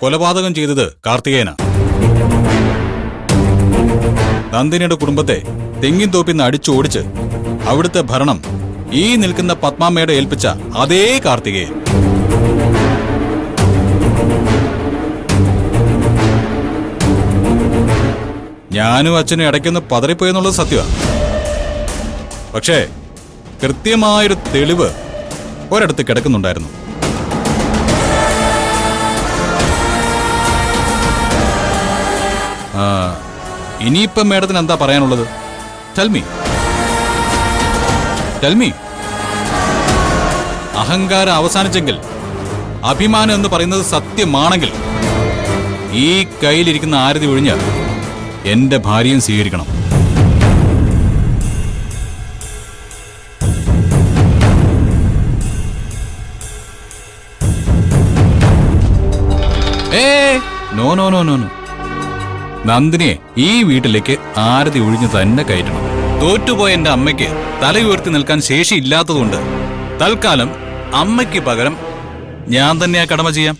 കൊലപാതകം ചെയ്തത് കാർത്തികേയനാ. നന്ദിനിയുടെ കുടുംബത്തെ തെങ്ങിൻ തോപ്പിന്ന് അടിച്ചോടിച്ച് അവിടുത്തെ ഭരണം ഈ നിൽക്കുന്ന പത്മാമ്മയുടെ ഏൽപ്പിച്ച അതേ കാർത്തികേയൻ. ഞാനും അച്ഛനും ഇടയ്ക്കൊന്ന് പതറിപ്പോയെന്നുള്ളത് സത്യമാണ്. പക്ഷേ കൃത്യമായൊരു തെളിവ് ഒരിടത്ത് കിടക്കുന്നുണ്ടായിരുന്നു. ഇനിയിപ്പം മേഡത്തിന് എന്താ പറയാനുള്ളത്? ടെൽമി. അഹങ്കാരം അവസാനിച്ചെങ്കിൽ, അഭിമാനം എന്ന് പറയുന്നത് സത്യമാണെങ്കിൽ, ഈ കയ്യിലിരിക്കുന്ന ആരതി ഒഴിഞ്ഞ് എന്റെ ഭാര്യയും സ്വീകരിക്കണം. No no no no no നന്ദിനിയെ ഈ വീട്ടിലേക്ക് ആരതി ഒഴിഞ്ഞു തന്നെ കയറ്റണം. തോറ്റുപോയ എന്റെ അമ്മയ്ക്ക് തല ഉയർത്തി നിൽക്കാൻ ശേഷിയില്ലാത്തതുകൊണ്ട് തൽക്കാലം അമ്മയ്ക്ക് പകരം ഞാൻ തന്നെ ആ കടമ ചെയ്യാം.